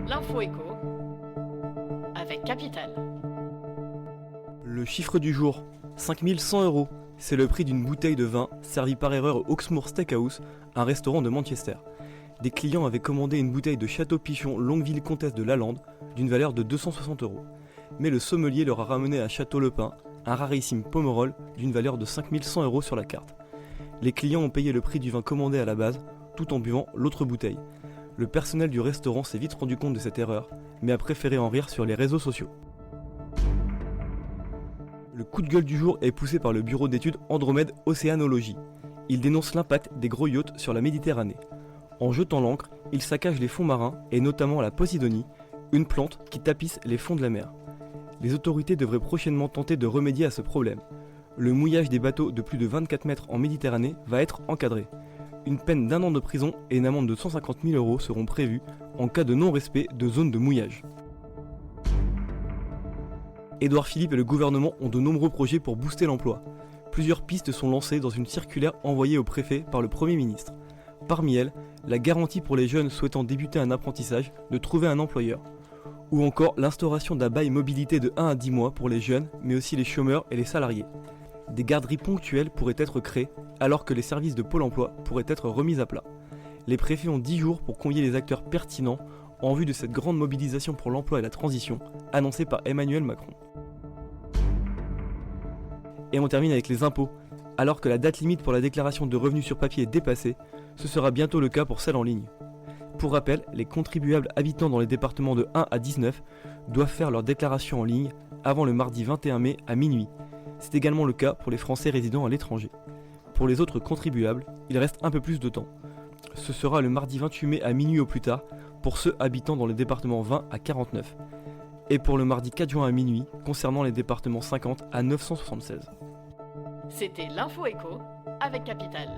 L'info éco avec Capital. Le chiffre du jour, 5100 €. C'est le prix d'une bouteille de vin servie par erreur au Hawksmoor Steakhouse, un restaurant de Manchester. Des clients avaient commandé une bouteille de Château Pichon Longueville Comtesse de Lalande d'une valeur de 260 €. Mais le sommelier leur a ramené à Château Le Pin un rarissime Pomerol d'une valeur de 5100 € sur la carte. Les clients ont payé le prix du vin commandé à la base, tout en buvant l'autre bouteille. Le personnel du restaurant s'est vite rendu compte de cette erreur, mais a préféré en rire sur les réseaux sociaux. Le coup de gueule du jour est poussé par le bureau d'études Andromède Océanologie. Il dénonce l'impact des gros yachts sur la Méditerranée. En jetant l'ancre, il saccage les fonds marins et notamment la Posidonie, une plante qui tapisse les fonds de la mer. Les autorités devraient prochainement tenter de remédier à ce problème. Le mouillage des bateaux de plus de 24 mètres en Méditerranée va être encadré. Une peine d'1 an de prison et une amende de 150 000 € seront prévues en cas de non-respect de zones de mouillage. Édouard Philippe et le gouvernement ont de nombreux projets pour booster l'emploi. Plusieurs pistes sont lancées dans une circulaire envoyée au préfet par le Premier ministre. Parmi elles, la garantie pour les jeunes souhaitant débuter un apprentissage de trouver un employeur. Ou encore l'instauration d'un bail mobilité de 1 à 10 mois pour les jeunes, mais aussi les chômeurs et les salariés. Des garderies ponctuelles pourraient être créées, alors que les services de Pôle emploi pourraient être remis à plat. Les préfets ont 10 jours pour convier les acteurs pertinents en vue de cette grande mobilisation pour l'emploi et la transition, annoncée par Emmanuel Macron. Et on termine avec les impôts. Alors que la date limite pour la déclaration de revenus sur papier est dépassée, ce sera bientôt le cas pour celle en ligne. Pour rappel, les contribuables habitant dans les départements de 1 à 19 doivent faire leur déclaration en ligne avant le mardi 21 mai à minuit. C'est également le cas pour les Français résidant à l'étranger. Pour les autres contribuables, il reste un peu plus de temps. Ce sera le mardi 28 mai à minuit au plus tard pour ceux habitant dans les départements 20 à 49. Et pour le mardi 4 juin à minuit concernant les départements 50 à 976. C'était l'info éco avec Capital.